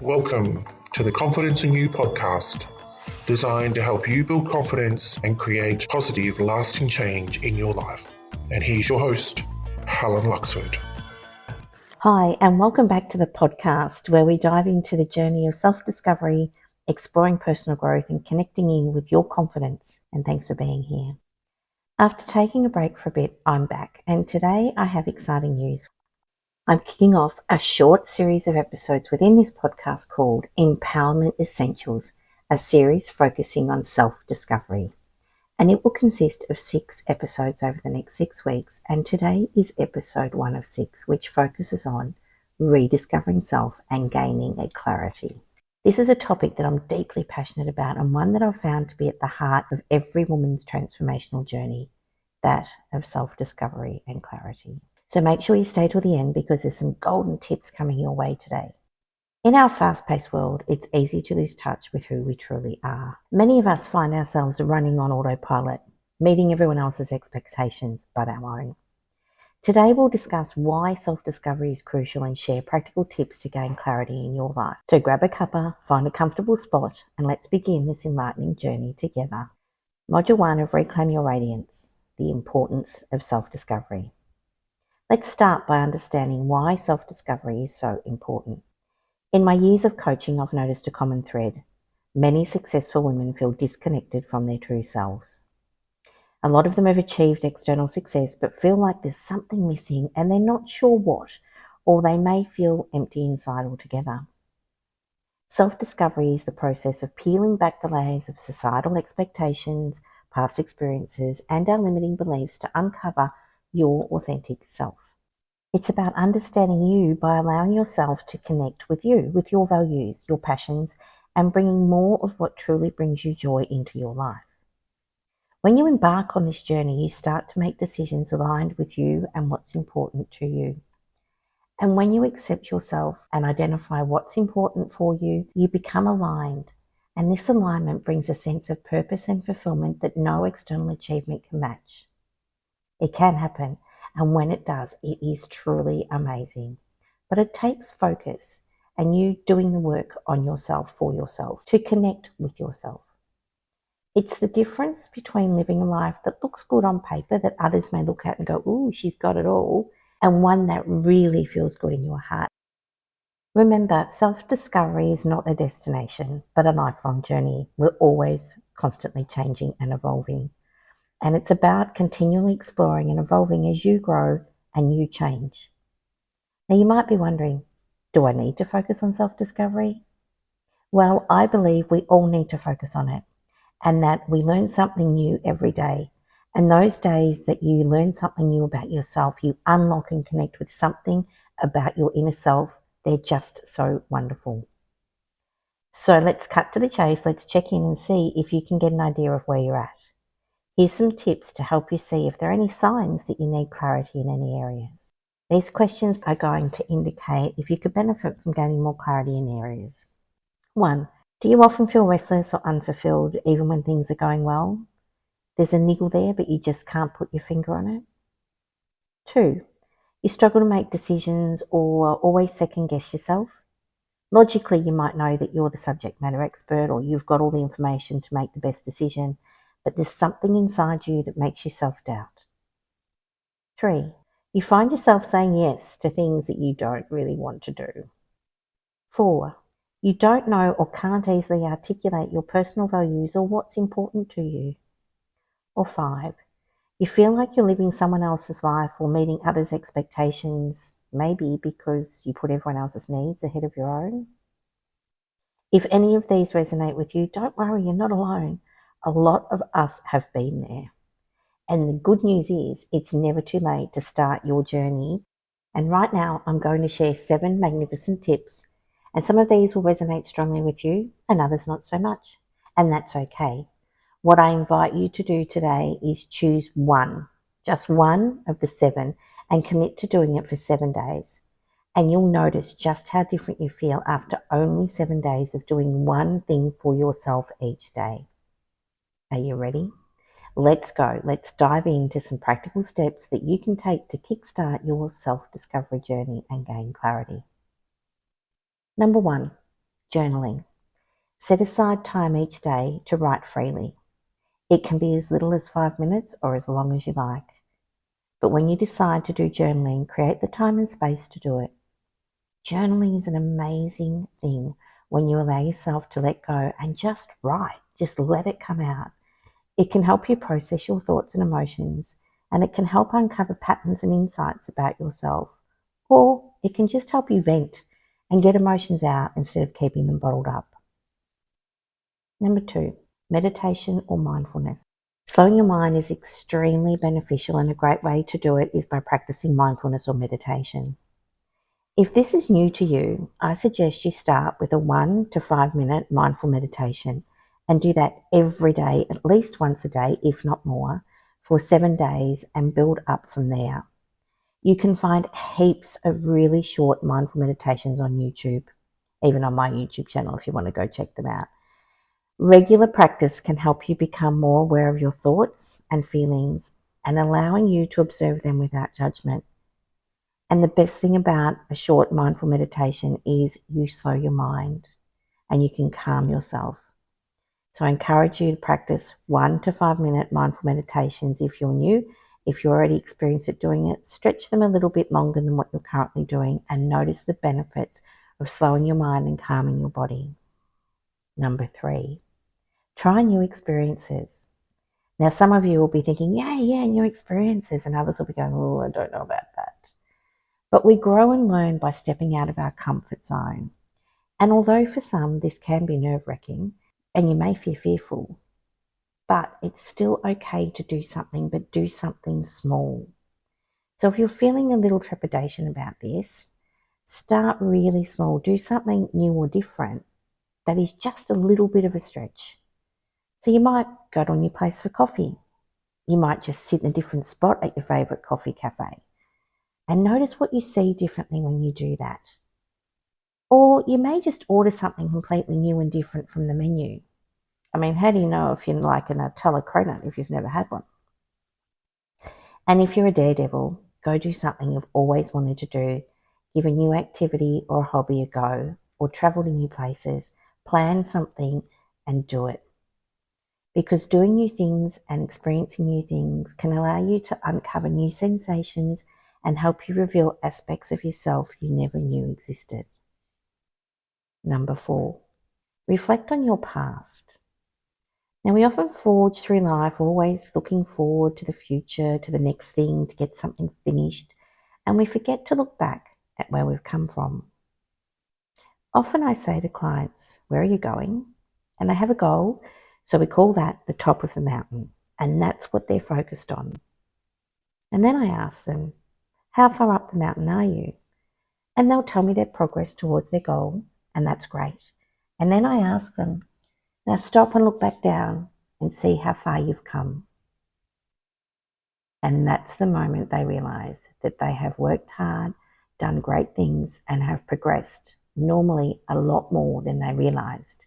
Welcome to the Confidence in You podcast, designed to help you build confidence and create positive, lasting change in your life. And here's your host, Helen Luxford. Hi, and welcome back to the podcast where we dive into the journey of self-discovery, exploring personal growth, and connecting in with your confidence. And thanks for being here. After taking a break for a bit, I'm back, and today I have exciting news. I'm kicking off a short series of episodes within this podcast called Empowerment Essentials, a series focusing on self-discovery. And it will consist of 6 episodes over the next 6 weeks. And today is episode 1 of 6, which focuses on rediscovering self and gaining a clarity. This is a topic that I'm deeply passionate about and one that I've found to be at the heart of every woman's transformational journey, that of self-discovery and clarity. So make sure you stay till the end because there's some golden tips coming your way today. In our fast-paced world, it's easy to lose touch with who we truly are. Many of us find ourselves running on autopilot, meeting everyone else's expectations but our own. Today we'll discuss why self-discovery is crucial and share practical tips to gain clarity in your life. So grab a cuppa, find a comfortable spot, and let's begin this enlightening journey together. Module 1 of Reclaim Your Radiance, the importance of self-discovery. Let's start by understanding why self-discovery is so important. In my years of coaching, I've noticed a common thread. Many successful women feel disconnected from their true selves. A lot of them have achieved external success but feel like there's something missing and they're not sure what, or they may feel empty inside altogether. Self-discovery is the process of peeling back the layers of societal expectations, past experiences, and our limiting beliefs to uncover your authentic self. It's about understanding you by allowing yourself to connect with you, with your values, your passions, and bringing more of what truly brings you joy into your life. When you embark on this journey, you start to make decisions aligned with you and what's important to you. And when you accept yourself and identify what's important for you, you become aligned. And this alignment brings a sense of purpose and fulfillment that no external achievement can match. It can happen. And when it does, it is truly amazing. But it takes focus and you doing the work on yourself for yourself to connect with yourself. It's the difference between living a life that looks good on paper that others may look at and go, ooh, she's got it all, and one that really feels good in your heart. Remember, self-discovery is not a destination, but a lifelong journey. We're always constantly changing and evolving. And it's about continually exploring and evolving as you grow and you change. Now you might be wondering, do I need to focus on self-discovery? Well, I believe we all need to focus on it and that we learn something new every day. And those days that you learn something new about yourself, you unlock and connect with something about your inner self. They're just so wonderful. So let's cut to the chase. Let's check in and see if you can get an idea of where you're at. Here's some tips to help you see if there are any signs that you need clarity in any areas. These questions are going to indicate if you could benefit from gaining more clarity in areas. 1. Do you often feel restless or unfulfilled even when things are going well? There's a niggle there, but you just can't put your finger on it. 2. You struggle to make decisions or always second guess yourself. Logically, you might know that you're the subject matter expert or you've got all the information to make the best decision, but there's something inside you that makes you self-doubt. 3. You find yourself saying yes to things that you don't really want to do. 4. You don't know or can't easily articulate your personal values or what's important to you. Or 5. You feel like you're living someone else's life or meeting others' expectations, maybe because you put everyone else's needs ahead of your own. If any of these resonate with you, don't worry, you're not alone. A lot of us have been there. And the good news is it's never too late to start your journey. And right now I'm going to share 7 magnificent tips. And some of these will resonate strongly with you and others not so much. And that's okay. What I invite you to do today is choose one, just one of the 7, and commit to doing it for 7 days. And you'll notice just how different you feel after only 7 days of doing one thing for yourself each day. Are you ready? Let's go. Let's dive into some practical steps that you can take to kickstart your self-discovery journey and gain clarity. Number 1, Journaling. Set aside time each day to write freely. It can be as little as 5 minutes or as long as you like. But when you decide to do journaling, create the time and space to do it. Journaling is an amazing thing when you allow yourself to let go and just write, just let it come out. It can help you process your thoughts and emotions, and it can help uncover patterns and insights about yourself. Or it can just help you vent and get emotions out instead of keeping them bottled up. Number 2, meditation or mindfulness. Slowing your mind is extremely beneficial, and a great way to do it is by practicing mindfulness or meditation. If this is new to you, I suggest you start with a 1 to 5 minute mindful meditation and do that every day, at least once a day, if not more, for 7 days and build up from there. You can find heaps of really short mindful meditations on YouTube, even on my YouTube channel if you want to go check them out. Regular practice can help you become more aware of your thoughts and feelings and allowing you to observe them without judgment. And the best thing about a short mindful meditation is you slow your mind and you can calm yourself. So I encourage you to practice 1 to 5 minute mindful meditations if you're new. If you're already experienced at doing it, stretch them a little bit longer than what you're currently doing and notice the benefits of slowing your mind and calming your body. Number 3, try new experiences. Now, some of you will be thinking, yeah, new experiences, and others will be going, oh, I don't know about that. But we grow and learn by stepping out of our comfort zone. And although for some this can be nerve-wracking and you may feel fearful, but it's still okay to do something, but do something small. So if you're feeling a little trepidation about this, start really small. Do something new or different that is just a little bit of a stretch. So you might go to a new place for coffee. You might just sit in a different spot at your favourite coffee cafe. And notice what you see differently when you do that. Or you may just order something completely new and different from the menu. I mean, how do you know if you like a Nutella cronut if you've never had one? And if you're a daredevil, go do something you've always wanted to do. Give a new activity or a hobby a go, or travel to new places. Plan something and do it. Because doing new things and experiencing new things can allow you to uncover new sensations and help you reveal aspects of yourself you never knew existed. Number 4, reflect on your past. Now, we often forge through life always looking forward to the future, to the next thing, to get something finished, and we forget to look back at where we've come from. Often I say to clients, where are you going? And they have a goal, so we call that the top of the mountain, and that's what they're focused on. And then I ask them, how far up the mountain are you? And they'll tell me their progress towards their goal, and that's great. And then I ask them, now stop and look back down and see how far you've come. And that's the moment they realize that they have worked hard, done great things, and have progressed, normally a lot more than they realized.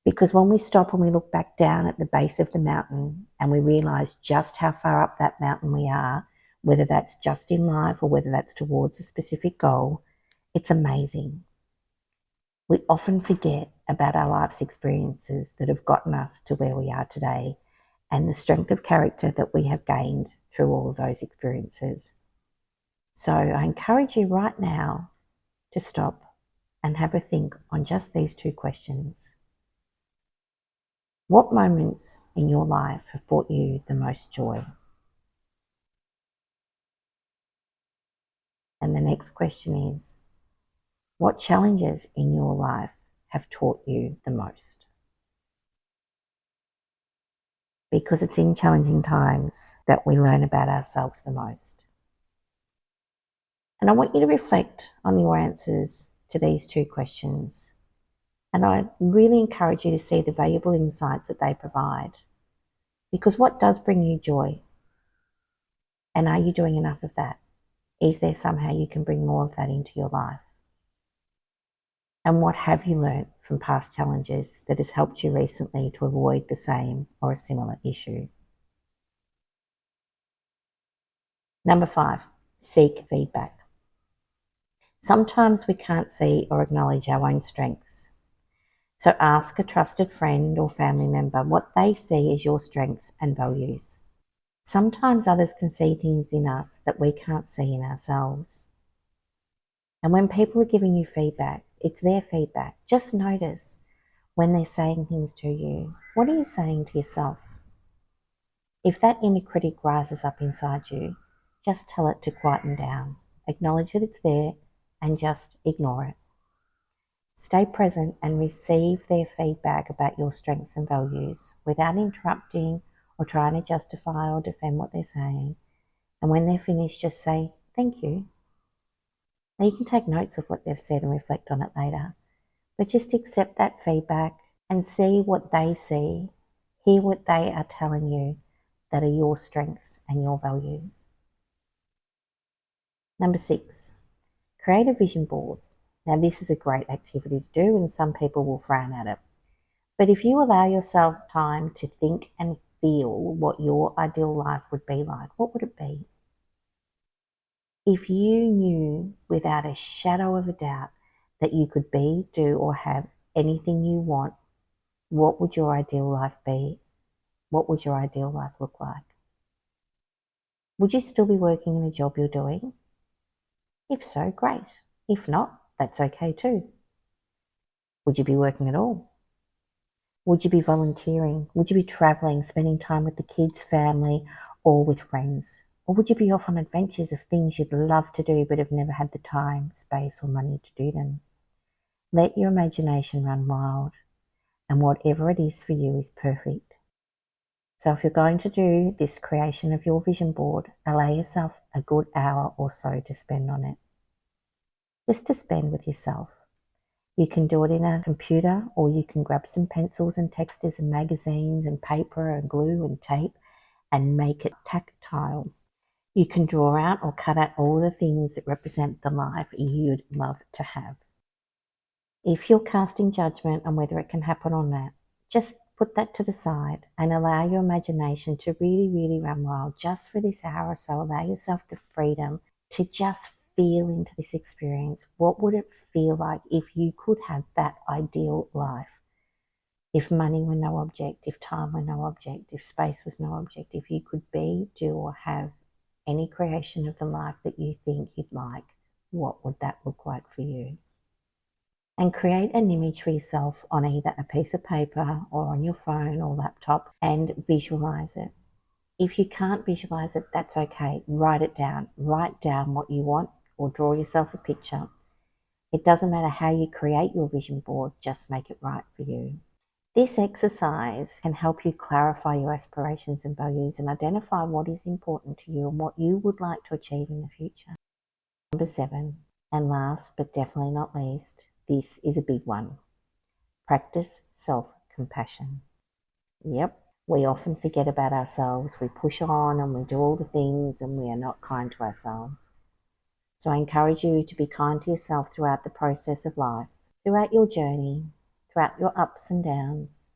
Because when we stop and we look back down at the base of the mountain and we realize just how far up that mountain we are, whether that's just in life or whether that's towards a specific goal, it's amazing. We often forget about our life's experiences that have gotten us to where we are today and the strength of character that we have gained through all of those experiences. So I encourage you right now to stop and have a think on just these 2 questions. What moments in your life have brought you the most joy? And the next question is, what challenges in your life have taught you the most? Because it's in challenging times that we learn about ourselves the most. And I want you to reflect on your answers to these 2 questions. And I really encourage you to see the valuable insights that they provide. Because what does bring you joy? And are you doing enough of that? Is there somehow you can bring more of that into your life? And what have you learnt from past challenges that has helped you recently to avoid the same or a similar issue? Number 5, seek feedback. Sometimes we can't see or acknowledge our own strengths. So ask a trusted friend or family member what they see as your strengths and values. Sometimes others can see things in us that we can't see in ourselves. And when people are giving you feedback, it's their feedback. Just notice when they're saying things to you. What are you saying to yourself? If that inner critic rises up inside you, just tell it to quieten down. Acknowledge that it's there and just ignore it. Stay present and receive their feedback about your strengths and values without interrupting or trying to justify or defend what they're saying. And when they're finished, just say, thank you. Now you can take notes of what they've said and reflect on it later, but just accept that feedback and see what they see, hear what they are telling you that are your strengths and your values. Number 6, create a vision board. Now this is a great activity to do and some people will frown at it. But if you allow yourself time to think and feel what your ideal life would be like, what would it be? If you knew without a shadow of a doubt that you could be, do, or have anything you want, what would your ideal life be? What would your ideal life look like? Would you still be working in the job you're doing? If so, great. If not, that's okay too. Would you be working at all? Would you be volunteering? Would you be traveling, spending time with the kids, family, or with friends? Or would you be off on adventures of things you'd love to do but have never had the time, space, or money to do them? Let your imagination run wild, and whatever it is for you is perfect. So if you're going to do this creation of your vision board, allow yourself a good hour or so to spend on it. Just to spend with yourself. You can do it in a computer, or you can grab some pencils and texters and magazines and paper and glue and tape and make it tactile. You can draw out or cut out all the things that represent the life you'd love to have. If you're casting judgment on whether it can happen or not, just put that to the side and allow your imagination to really run wild just for this hour or so. Allow yourself the freedom to just feel into this experience. What would it feel like if you could have that ideal life? If money were no object, if time were no object, if space was no object, if you could be, do, or have any creation of the life that you think you'd like, what would that look like for you? And create an image for yourself on either a piece of paper or on your phone or laptop and visualize it. If you can't visualize it, that's okay. Write it down. Write down what you want or draw yourself a picture. It doesn't matter how you create your vision board, just make it right for you. This exercise can help you clarify your aspirations and values and identify what is important to you and what you would like to achieve in the future. Number 7, and last but definitely not least, this is a big one. Practice self-compassion. Yep, we often forget about ourselves. We push on and we do all the things and we are not kind to ourselves. So I encourage you to be kind to yourself throughout the process of life, throughout your journey, throughout your ups and downs.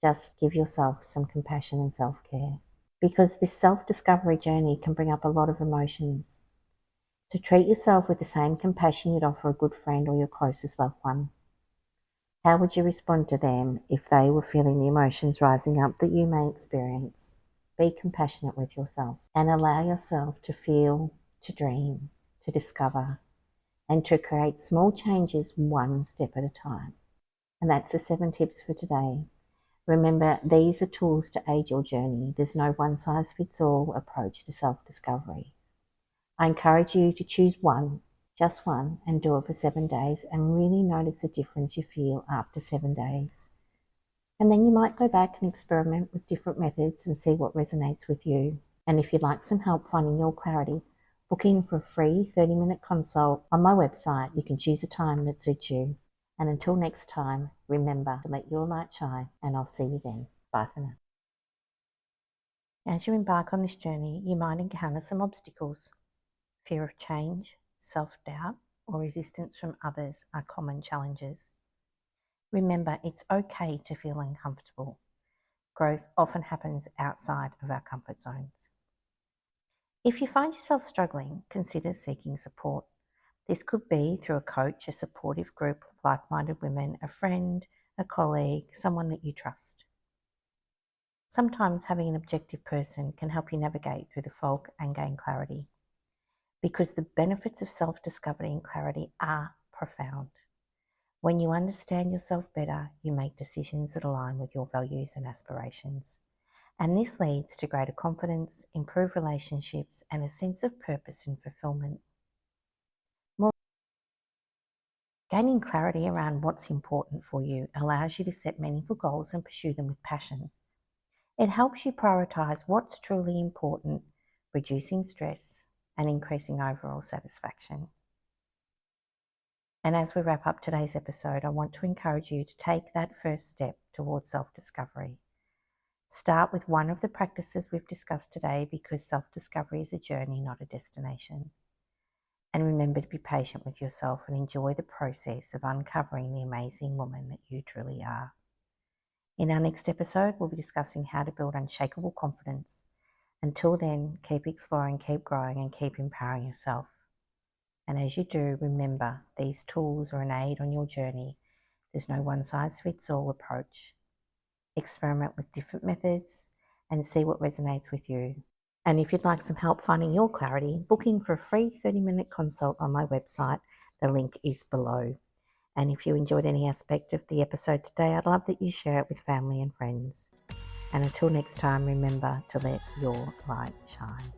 Just give yourself some compassion and self-care, because this self-discovery journey can bring up a lot of emotions. So treat yourself with the same compassion you'd offer a good friend or your closest loved one. How would you respond to them if they were feeling the emotions rising up that you may experience? Be compassionate with yourself and allow yourself to feel, to dream, to discover, and to create small changes one step at a time. And that's the 7 tips for today. Remember, these are tools to aid your journey. There's no one-size-fits-all approach to self-discovery. I encourage you to choose one, just one, and do it for 7 days and really notice the difference you feel after 7 days. And then you might go back and experiment with different methods and see what resonates with you. And if you'd like some help finding your clarity, book in for a free 30-minute consult on my website. You can choose a time that suits you. And until next time, remember to let your light shine, and I'll see you then. Bye for now. As you embark on this journey, you might encounter some obstacles. Fear of change, self-doubt, or resistance from others are common challenges. Remember, it's okay to feel uncomfortable. Growth often happens outside of our comfort zones. If you find yourself struggling, consider seeking support. This could be through a coach, a supportive group of like-minded women, a friend, a colleague, someone that you trust. Sometimes having an objective person can help you navigate through the fog and gain clarity, because the benefits of self-discovery and clarity are profound. When you understand yourself better, you make decisions that align with your values and aspirations. And this leads to greater confidence, improved relationships, and a sense of purpose and fulfillment. Gaining clarity around what's important for you allows you to set meaningful goals and pursue them with passion. It helps you prioritize what's truly important, reducing stress and increasing overall satisfaction. And as we wrap up today's episode, I want to encourage you to take that first step towards self-discovery. Start with one of the practices we've discussed today, because self-discovery is a journey, not a destination. And remember to be patient with yourself and enjoy the process of uncovering the amazing woman that you truly are. In our next episode, we'll be discussing how to build unshakable confidence. Until then, keep exploring, keep growing, and keep empowering yourself. And as you do, remember, these tools are an aid on your journey. There's no one-size-fits-all approach. Experiment with different methods and see what resonates with you. And if you'd like some help finding your clarity, booking for a free 30-minute consult on my website, the link is below. And if you enjoyed any aspect of the episode today, I'd love that you share it with family and friends. And until next time, remember to let your light shine.